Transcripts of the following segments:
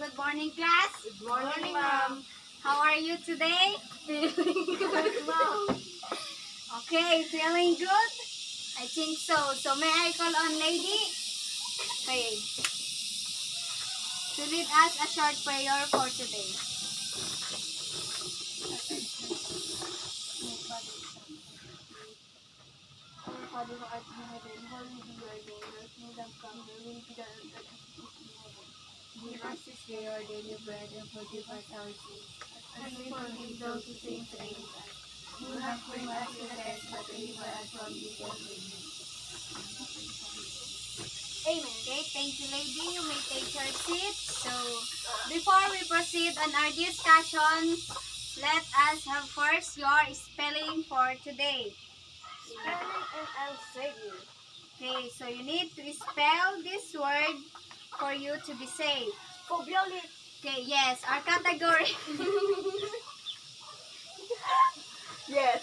good morning, class. Good morning, ma'am. How are you today? Feeling good, ma'am. Okay, feeling good? I think so. So may I call on lady? Okay. To lead us a short prayer for today. Our Father who art in heaven, hallowed be your name. Your kingdom come, your will be done on earth as it is in heaven. Give us this day our daily bread and forgive us our sins, as we forgive those who sin against us. Do not bring us to the test, but deliver us from evil. Amen. Okay, thank you, lady. You may take your seat. So, before we proceed on our discussion, let us have first your spelling for today. Spelling and I'll save you. Okay, so you need to spell this word for you to be safe. Violet. Okay, yes, our category. Yes.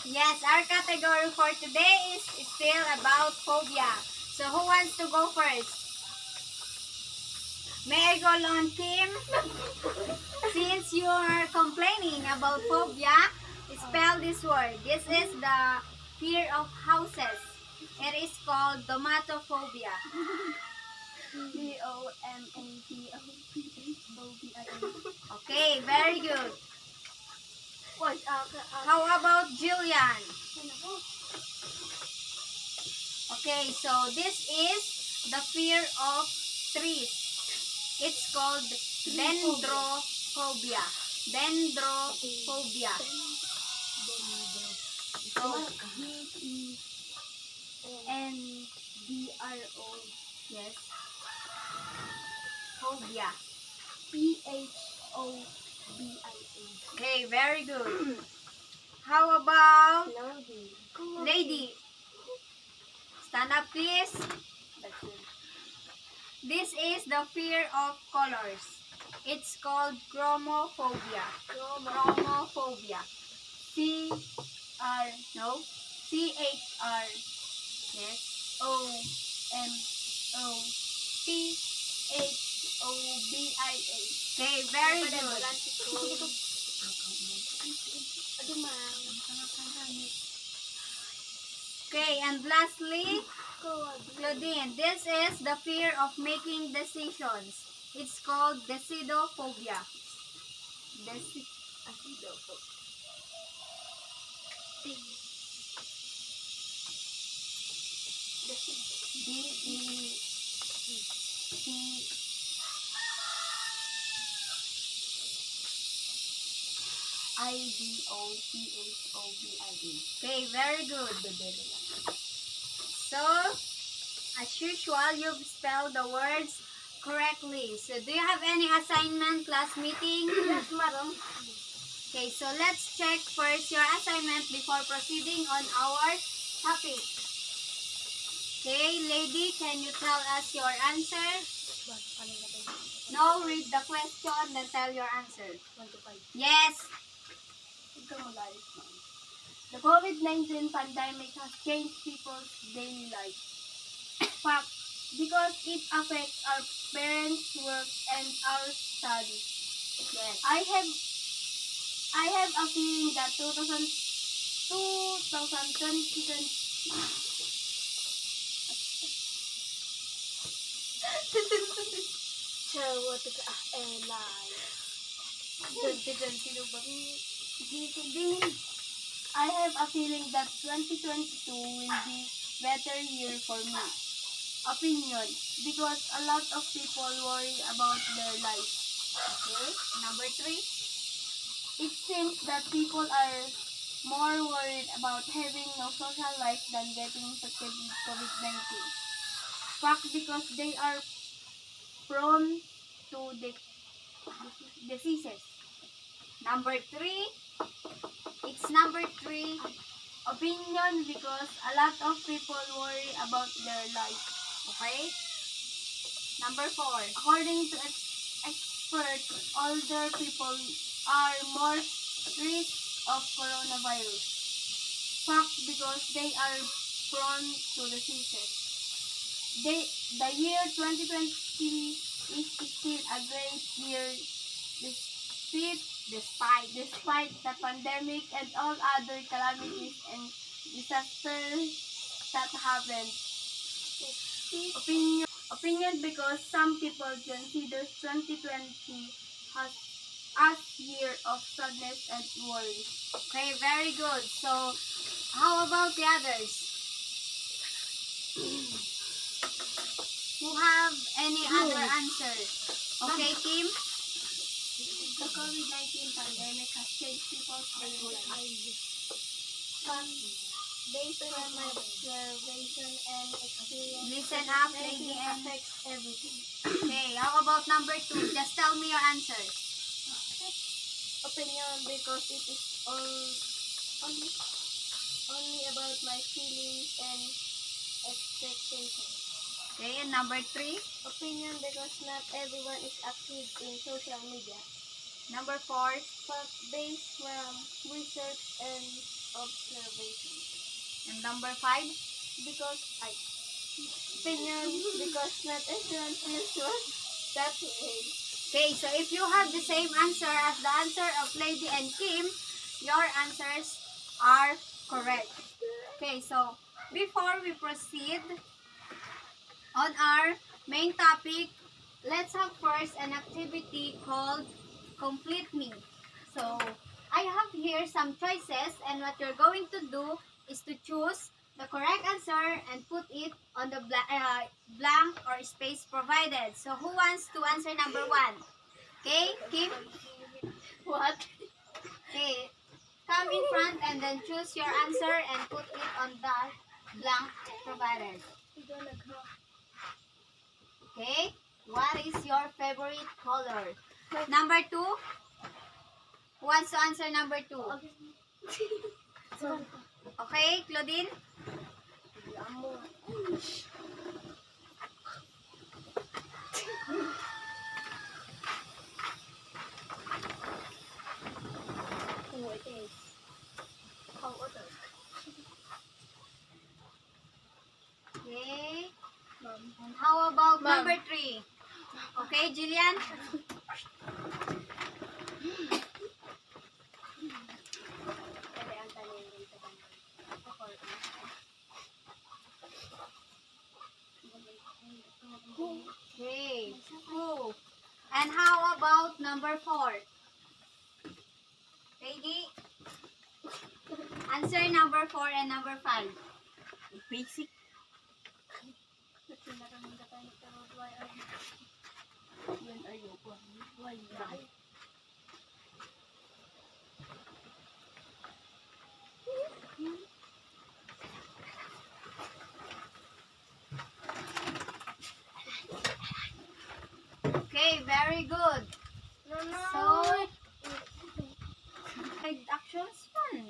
Yes, our category for today is still about phobia. So who wants to go first? May I go on, Kim? Since you are complaining about phobia, spell this word. This is the fear of houses. It is called domatophobia. DOMATOPHOBIA. Okay, very good. What? How about Julian? Okay, so this is the fear of trees. It's called dendrophobia. Dendrophobia. Oh, DENDRO. yes. Phobia. PHOBIA. Okay, very good. How about lady? Stand up, please. That's it. This is the fear of colors. It's called chromophobia. Chromophobia. CR. No? CHR. Yes. OMPHOBIA. Okay, very good. Okay, and lastly, Claudine, this is the fear of making decisions. It's called decidophobia. DECIDOPHOBIA. Okay, very good. So, as usual, you've spelled the words correctly. So, do you have any assignment, class meeting? Yes, madam. Okay, so let's check first your assignment before proceeding on our topic. Okay, lady, can you tell us your answer? No, read the question, then tell your answer. 1 to 5. Yes. The COVID-19 pandemic has changed people's daily life. Fact, because it affects our parents' work and our studies. Yes. I have a feeling that 2020. So what is a lie? I have a feeling that 2022 will be better year for me. Opinion, because a lot of people worry about their life. Okay. Number 3. It seems that people are more worried about having no social life than getting infected with COVID-19. Fact, because they are prone to diseases. Number 3. It's number 3. Opinion, because a lot of people worry about their life. Okay. Number 4. According to experts, older people are more risk of coronavirus. Fact, because they are prone to diseases. The year 2020 is still a great year despite the pandemic and all other calamities and disasters that happened. Opinion because some people consider 2020 as year of sadness and worry. Okay, very good. So, how about the others? Who have any other answer? Okay, Kim? The COVID-19 pandemic has changed people's daily lives. Based on my observation and experience, Listen up, lady, it and... affects everything. Okay, how about number 2? Just tell me your answer. Opinion because it is only about my feelings and expectations. Okay, and number 3? Opinion because not everyone is active in social media. Number 4? But based from research and observation. And number 5? Because opinion because not everyone feels that way. Okay, so if you have the same answer as the answer of Lady and Kim, your answers are correct. Okay, so before we proceed on our main topic, let's have first an activity called Complete Me. So I have here some choices, and what you're going to do is to choose the correct answer and put it on the blank or space provided. So who wants to answer number 1? Okay, Kim? What? Okay, come in front and then choose your answer and put it on the blank provided. Okay, what is your favorite color? Number 2? Who wants to answer number 2? Okay, Claudine? Okay. And how about number 3? Okay, Jillian? Okay. Who? And how about number 4? Lady? Answer number 4 and number 5. Basic. Okay, very good. So, actions fun.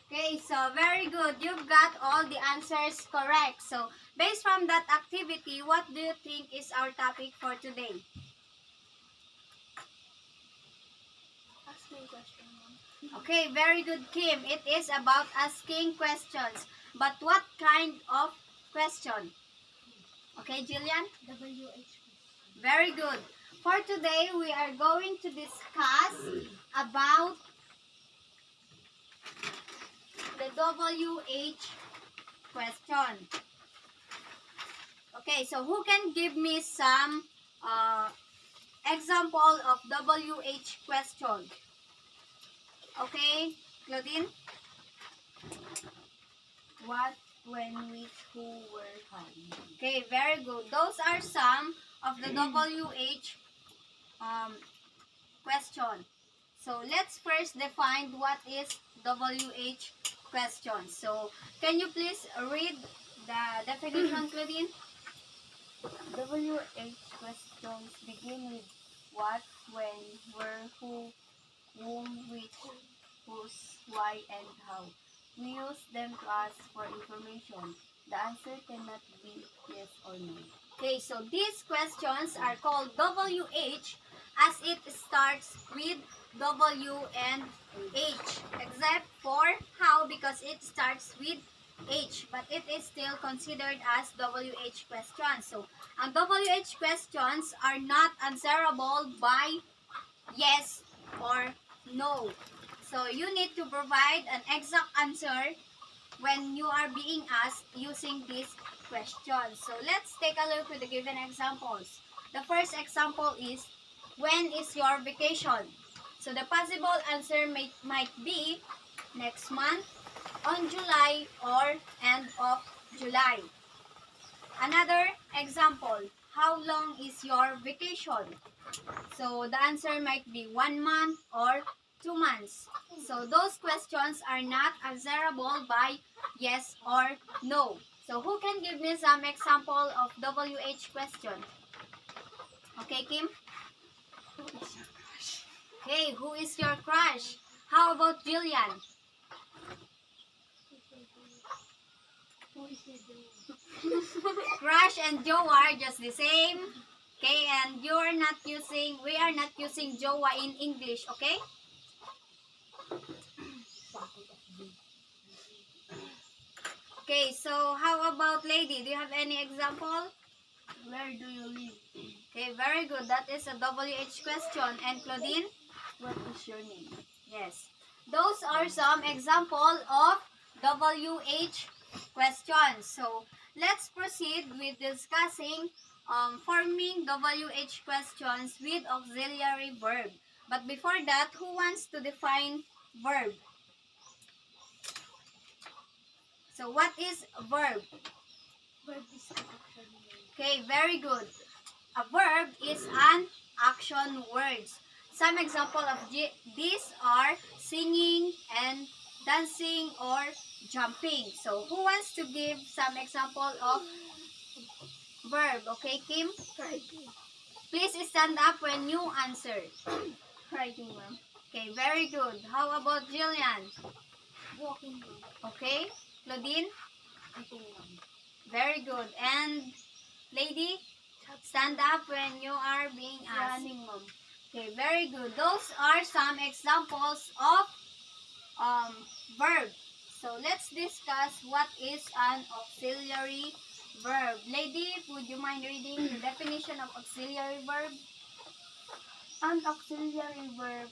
Okay, so very good. You've got all the answers correct. So, based from that activity, what do you think is our topic for today? Ask me a question, Mom. Okay, very good, Kim. It is about asking questions. But what kind of question? Okay, Jillian? WH. Very good. For today, we are going to discuss about the WH question. Okay, so who can give me some example of WH question? Okay, Claudine? What, when, which, who, where, how. Okay, very good. Those are some of the WH question. So let's first define what is WH question. So can you please read the definition, Claudine? WH questions begin with what, when, where, who, whom, which, whose, why, and how. We use them to ask for information. The answer cannot be yes or no. Okay, so these questions are called WH as it starts with W and H, except for how, because it starts with WH, but it is still considered as WH questions. So, ang WH questions are not answerable by yes or no. So, you need to provide an exact answer when you are being asked using these questions. So, let's take a look with the given examples. The first example is, when is your vacation? So, the possible answer might be next month, on July, or end of July. Another example, how long is your vacation? So the answer might be 1 month or 2 months. So those questions are not answerable by yes or no. So who can give me some example of WH question? Okay, Kim? Okay, who is your crush? How about Jillian? Crush and Joe are just the same. Okay, and we are not using Jowa in English, okay? Okay, so how about lady? Do you have any example? Where do you live? Okay, very good. That is a WH question. And Claudine? What is your name? Yes. Those are some example of WH questions. So, let's proceed with discussing forming WH questions with auxiliary verb. But before that, who wants to define verb? So, what is verb? Verb is an action word. Okay, very good. A verb is an action words. Some example of these are singing and dancing or jumping. So, who wants to give some example of verb? Okay, Kim? Writing. Please stand up when you answer. Writing, ma'am. Okay, very good. How about Jillian? Walking, ma'am. Okay, Claudine? Eating, ma'am. Very good. And lady, stand up when you are being asked. Running, ma'am. Okay, very good. Those are some examples of verb. So let's discuss what is an auxiliary verb. Lady, would you mind reading the definition of auxiliary verb? An auxiliary verb,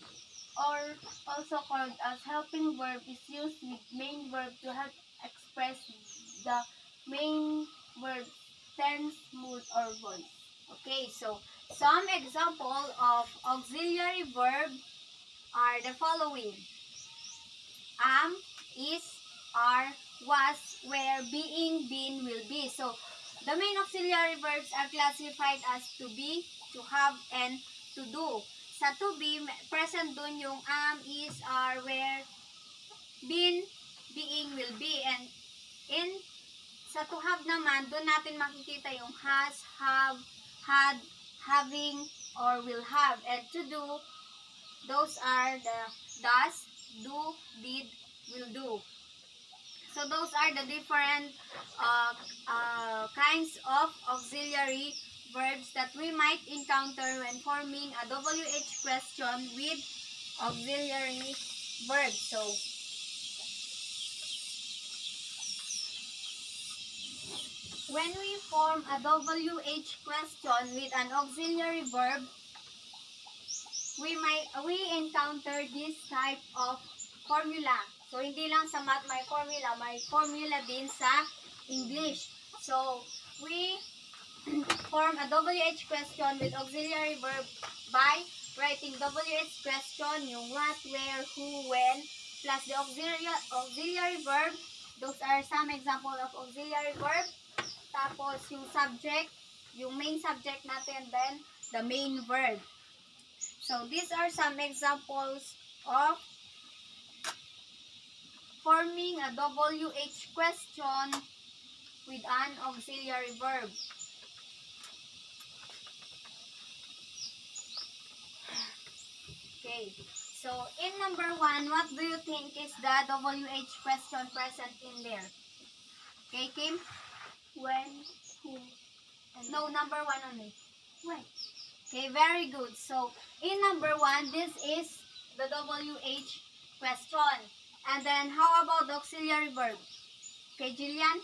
or also called as helping verb, is used with main verb to help express the main verb tense, mood, or voice. Okay, so some example of auxiliary verb are the following: am, is, are, was, were, being, been, will be. So the main auxiliary verbs are classified as to be, to have, and to do. Sa to be, present dun yung am, is, are, were, been, being, will be. And in sa to have naman, dun natin makikita yung has, have, had, having, or will have. And to do, those are the does, do, did, will do. So those are the different kinds of auxiliary verbs that we might encounter when forming a WH question with auxiliary verbs. So when we form a WH question with an auxiliary verb, we encounter this type of formula. So, hindi lang sa math may formula din sa English. So, we form a WH question with auxiliary verb by writing WH question, yung what, where, who, when, plus the auxiliary verb. Those are some example of auxiliary verb. Tapos, yung subject, yung main subject natin, then the main verb. So, these are some examples of forming a WH question with an auxiliary verb. Okay, so in number 1, what do you think is the WH question present in there? Okay, Kim? When, who, and No, number 1 only. when. Okay, very good. So, in number 1, this is the WH question. And then, how about the auxiliary verb? Okay, Jillian?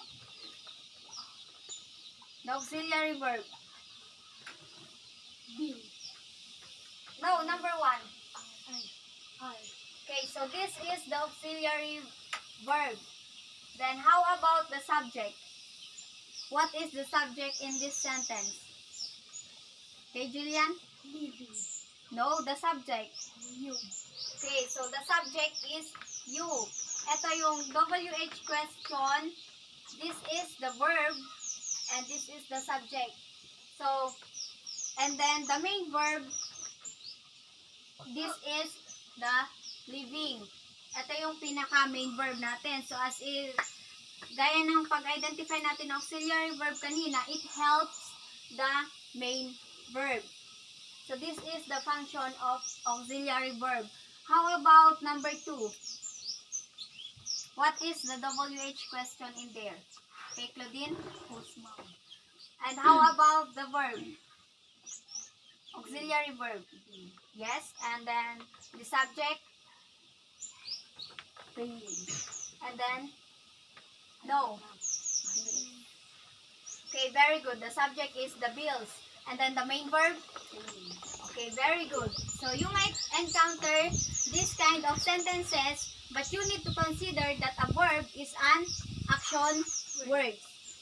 The auxiliary verb. Bill. No, number 1. R. Okay, so this is the auxiliary verb. Then how about the subject? What is the subject in this sentence? Okay, Julian? Living. No, the subject. You. Okay, so the subject is you. Ito yung WH question. This is the verb and this is the subject. So, and then the main verb, this is the living. Ito yung pinaka main verb natin. So, as is, gaya ng pag-identify natin ng auxiliary verb kanina, it helps the main verb. So, this is the function of auxiliary verb. How about number 2? What is the WH question in there? Okay, Claudine? Whose mom? And how about the verb? Auxiliary verb. Yes, and then the subject? Paying. And then? No. Okay, very good. The subject is the bills. And then the main verb? Okay, very good. So you might encounter this kind of sentences, but you need to consider that a verb is an action word.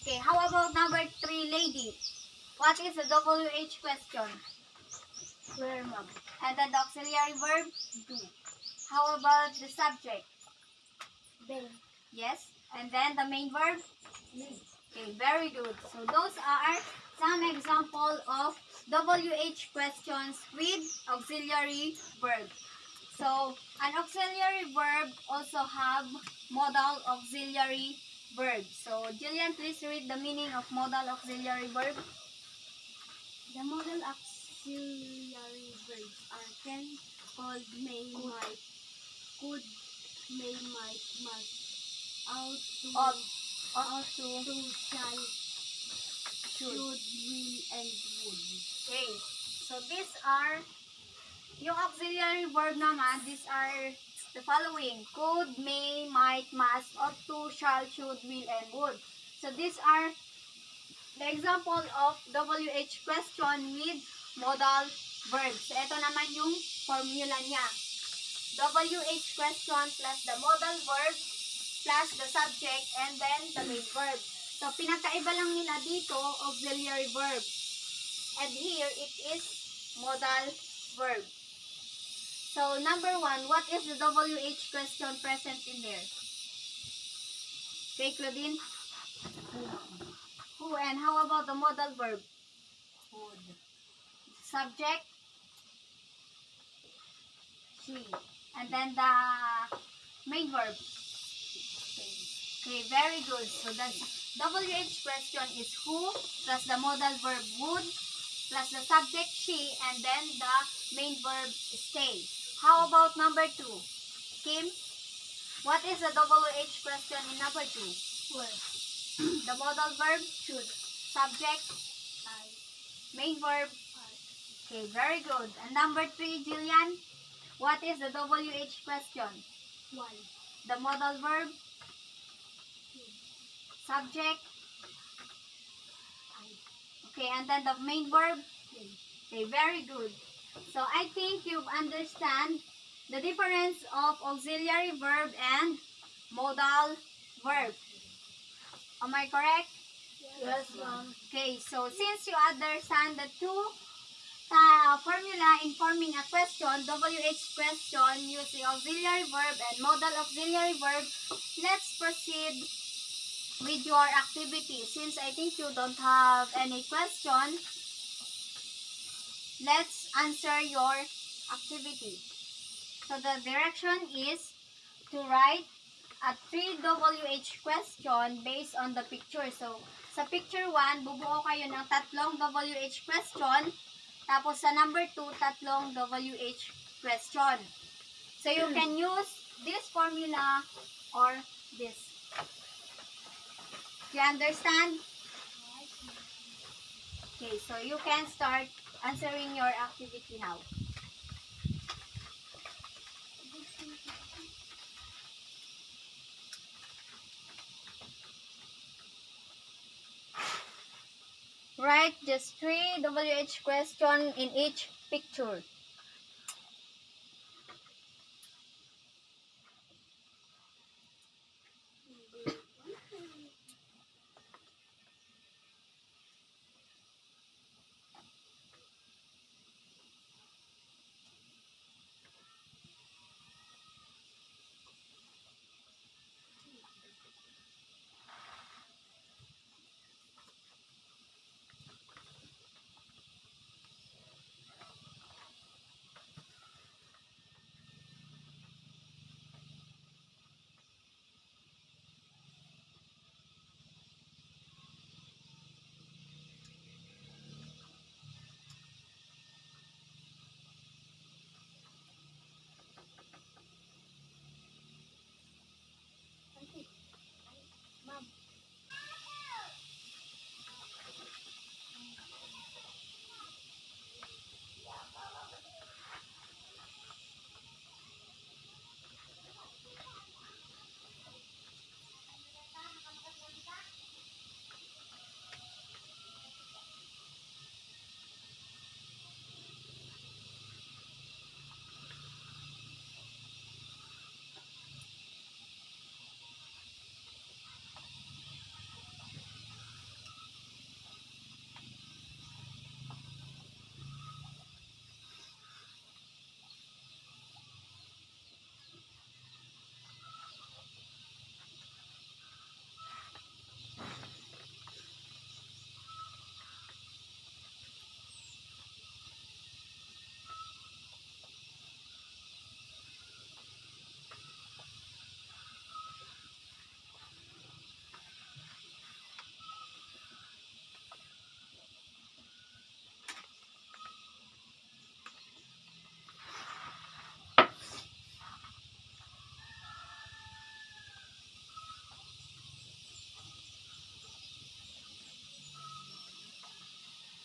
Okay, how about number 3, lady? What is the WH question? Where, mom? And then the auxiliary verb? Do. How about the subject? They. Yes. And then the main verb? Live. Okay, very good. So those are some example of WH questions with auxiliary verb. So an auxiliary verb also have modal auxiliary verb. So Jillian, please read the meaning of modal auxiliary verb. The modal auxiliary verbs are can, called, may, might, could, may, might, must, ought to, shall, should, will, and would. Okay. So these are yung auxiliary verb naman. These are the following: could, may, might, must, ought to, shall, should, will, and would. So these are the example of WH question with modal verbs. So ito naman yung formula niya. WH question plus the modal verb plus the subject and then the main verb. So pinakaiba lang nila dito auxiliary verb. And here it is modal verb. So number 1, what is the WH question present in there? Okay, Claudine? Who, and how about the modal verb? Would. Subject? She. And then the main verb? Okay, very good. So the WH question is who plus the modal verb would plus the subject she and then the main verb stay. How about number 2? Kim, what is the WH question in number 2? Where. The modal verb? Should. Subject? I. Main verb? Okay, very good. And number 3, Jillian, what is the WH question? Why. The modal verb? Subject? I. Okay, and then the main verb? They. Okay, very good. So I think you've understand the difference of auxiliary verb and modal verb. Am I correct? Yes, ma'am. Okay, so since you understand the two formula in forming a question, WH question using auxiliary verb and modal auxiliary verb, let's proceed with your activity. Since I think you don't have any question, let's answer your activity. So the direction is to write a 3 WH question based on the picture. So sa picture 1, bubuo kayo ng 3 WH question. Tapos sa number 2, 3 WH question. So you can use this formula or this. You understand? Okay, so you can start answering your activity now. Write just 3 WH question in each picture.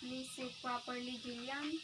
Please say properly, Jillian.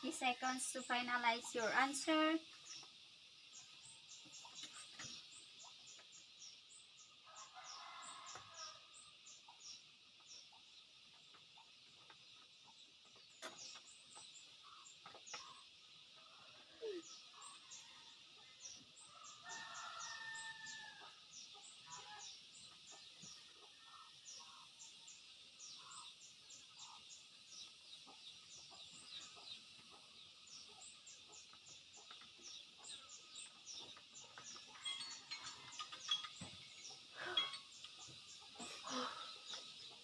30 seconds to finalize your answer.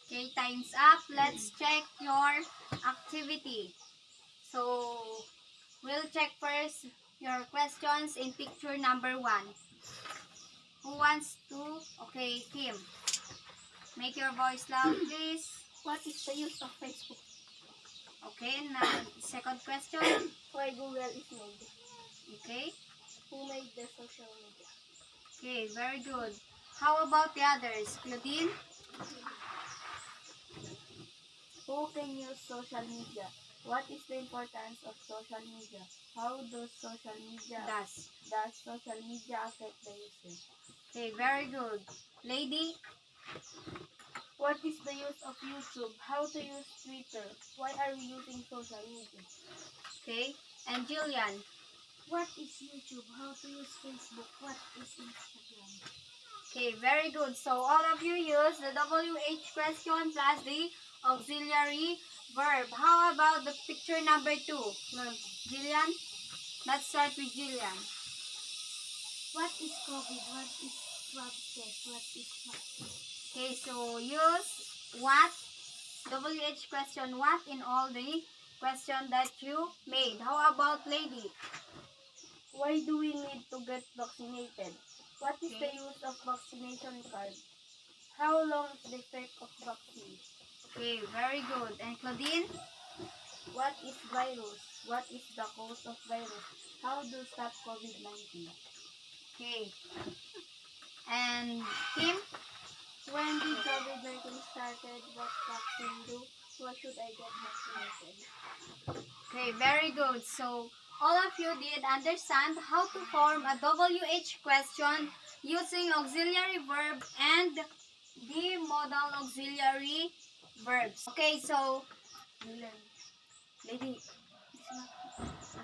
Okay, time's up. Let's check your activity. So, we'll check first your questions in picture number 1. Who wants to? Okay, Kim. Make your voice loud, please. What is the use of Facebook? Okay, now, second question. Why Google is made? Okay. Who made the social media? Okay, very good. How about the others? Claudine? Who can use social media? What is the importance of social media? How does social media affect the user? Okay, very good. Lady? What is the use of YouTube? How to use Twitter? Why are we using social media? Okay. And Julian? What is YouTube? How to use Facebook? What is Instagram? Okay, very good. So, all of you use the WH question plus the auxiliary verb. How about the picture number 2? Jillian? Let's start with Jillian. What is COVID? What is swab test? What is what? Okay, so use what? WH question what in all the question that you made. How about lady? Why do we need to get vaccinated? What is the Okay. use of vaccination card? How long is the effect of vaccine? Okay, very good. And Claudine? What is virus? What is the cause of virus? How to stop COVID-19? Okay. And Kim? When did COVID-19 started? What vaccine do? Why should I get vaccinated? Okay, very good. So, all of you did understand how to form a WH question using auxiliary verb and the modal auxiliary verbs. Okay, so, lady.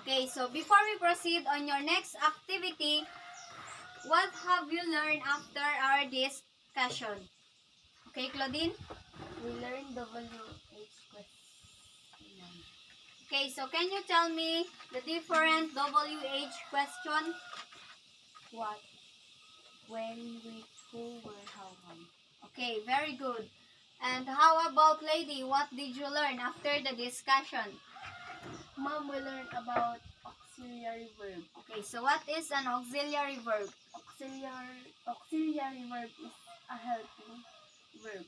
Okay, so before we proceed on your next activity, what have you learned after our discussion? Okay, Claudine? We learned WH question. Okay, so can you tell me the different WH question? What? When? Which? Who? Where? How? When? Okay, very good. And how about lady? What did you learn after the discussion? Mom, we learned about auxiliary verb. Okay, so what is an auxiliary verb? Auxiliary verb is a helping verb.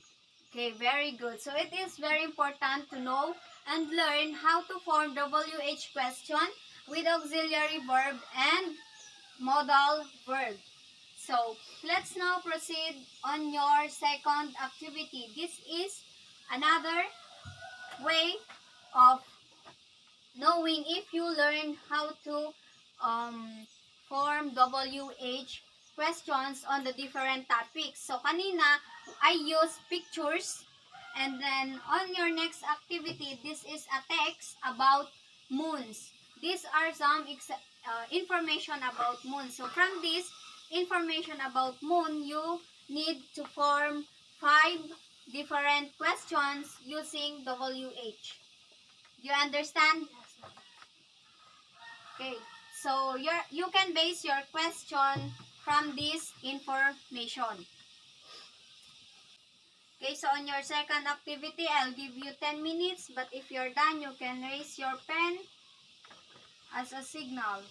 Okay, very good. So it is very important to know and learn how to form WH question with auxiliary verb and modal verb. So let's now proceed on your second activity. This is another way of knowing if you learn how to form WH questions on the different topics. So, kanina, I use pictures. And then, on your next activity, this is a text about moons. These are some information about moon. So, from this information about moon, you need to form 5 different questions using WH. Do you understand? Okay, so you can base your question from this information. Okay, so on your second activity, I'll give you 10 minutes, but if you're done, you can raise your pen as a signal.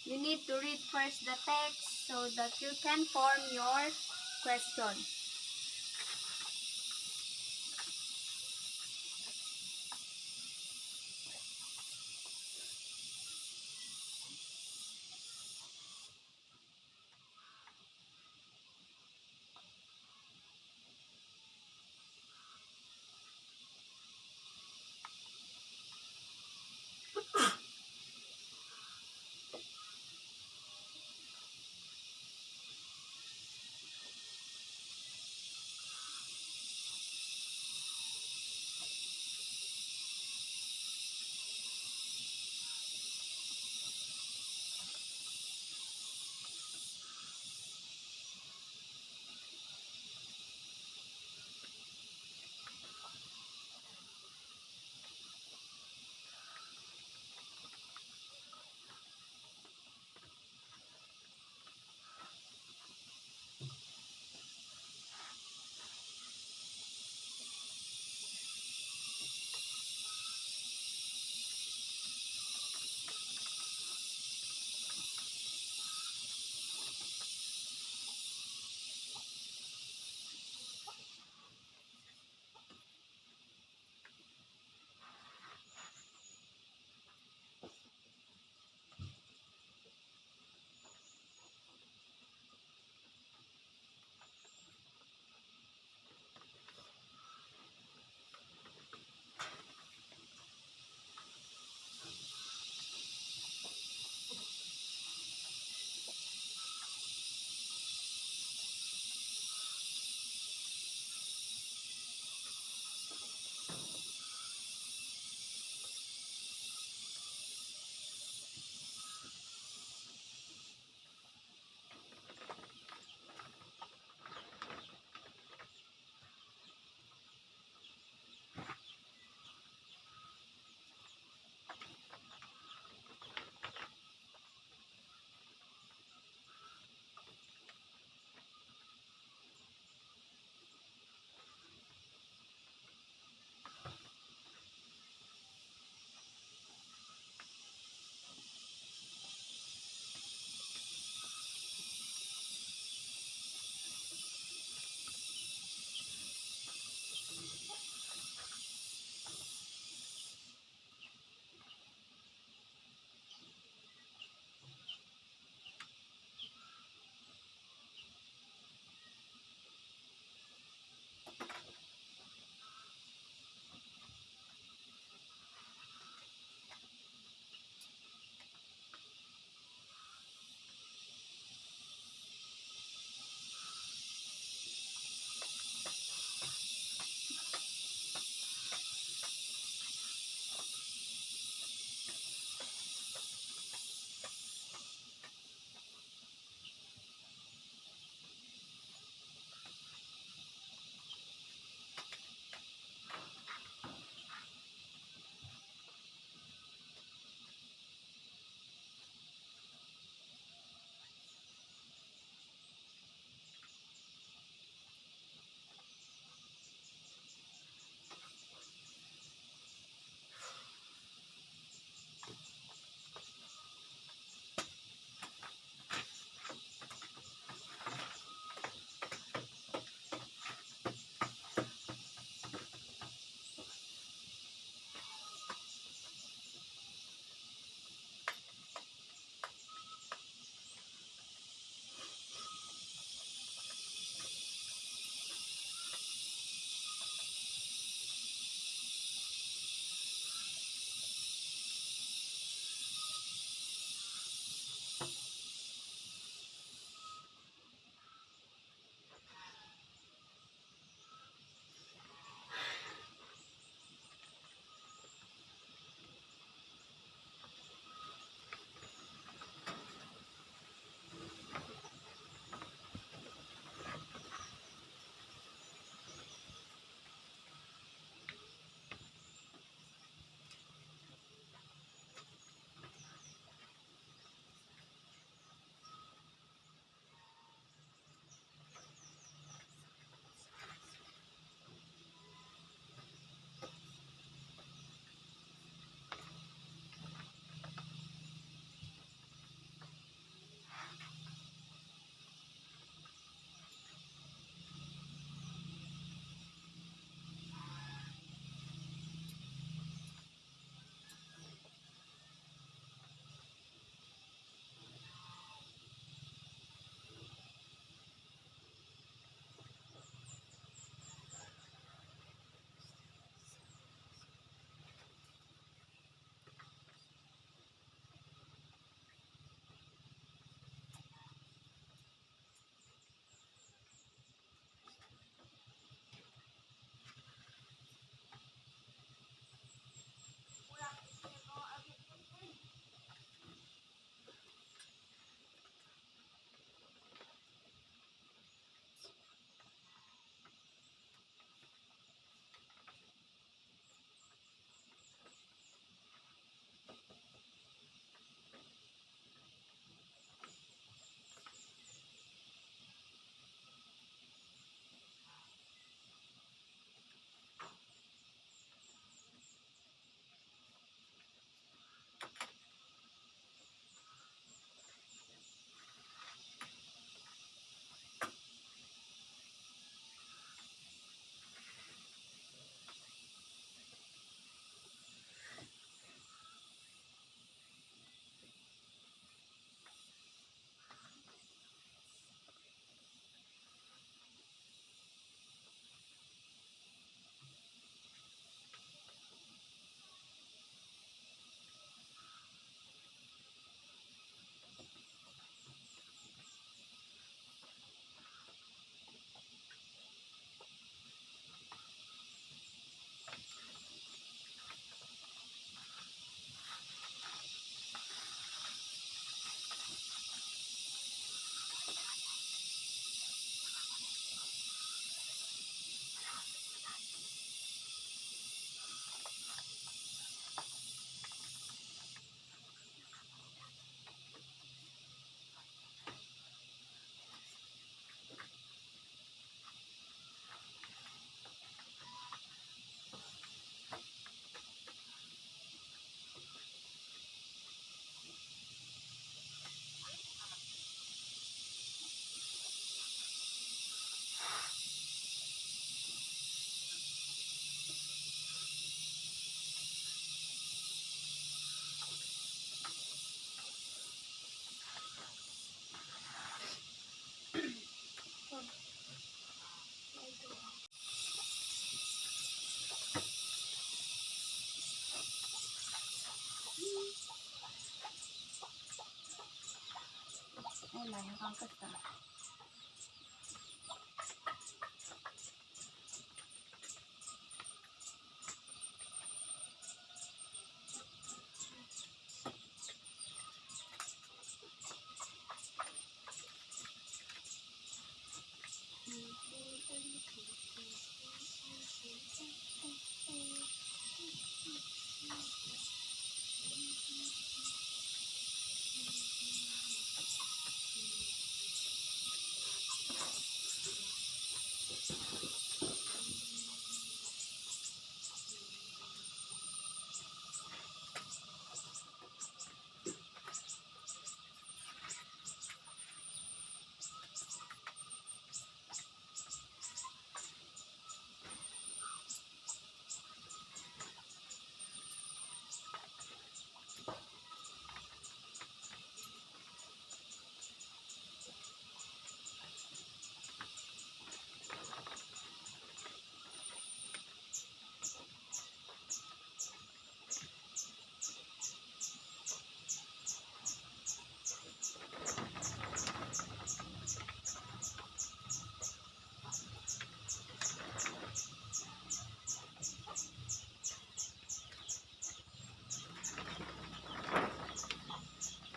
You need to read first the text so that you can form your question.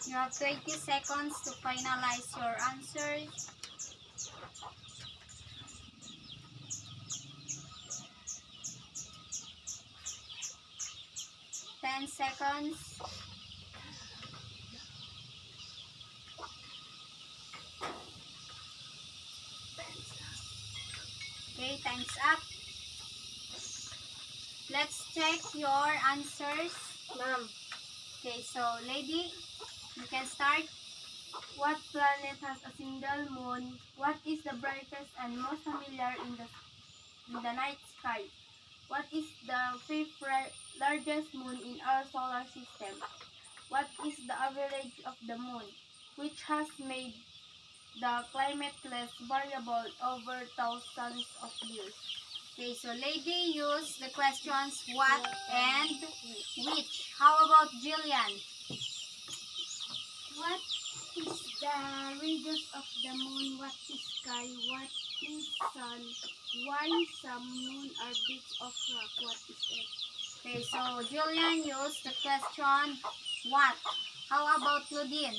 You have 20 seconds to finalize your answers. Ten seconds. Okay, time's up. Let's check your answers. Ma'am, Okay, so lady, you can start. what planet has a single moon? What is the brightest and most familiar in the night sky? What is the fifth largest moon in our solar system? What is the average of the moon? Which has made the climate less variable over thousands of years? Okay, so lady, use the questions what and which. How about Jillian? What is the radius of the moon? What is sky? What is sun? Why some moon are bits of rock? What is it? Okay, so Jillian, use the question what. How about Claudine?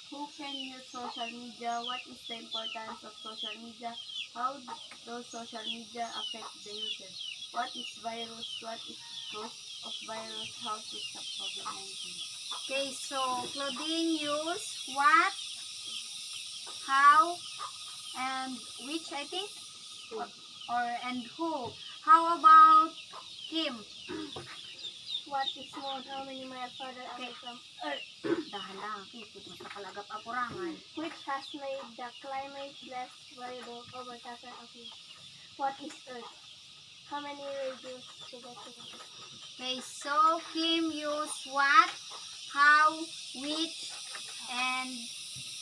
Who can use social media? What is the importance of social media? How does social media affect the user? What is virus? What is cause of virus? How to stop COVID-19? Okay, so Claudine, use what, how, and which, I think, or and who. How about Kim? What is moon? How many miles farther away from Earth? Dahan lang, kikit mo sa kalagap apurangan. Which has made the climate less variable over thousands of years? What is Earth? How many radios to get to the Earth? Okay, so Kim use what, how, which, and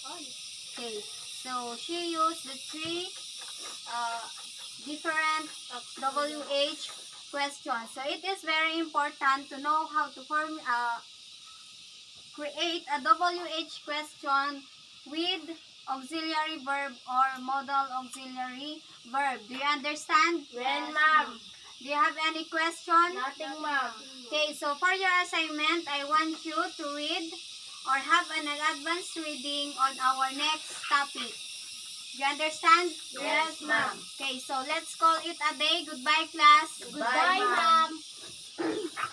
okay. So she used the three different WH questions. So it is very important to know how to create a WH question with auxiliary verb or modal auxiliary verb. Do you understand? Yes, ma'am. Do you have any question? Nothing, ma'am. Okay, so for your assignment, I want you to read or have an advanced reading on our next topic. Do you understand? Yes, ma'am. Okay, so let's call it a day. Goodbye, class. Goodbye, ma'am.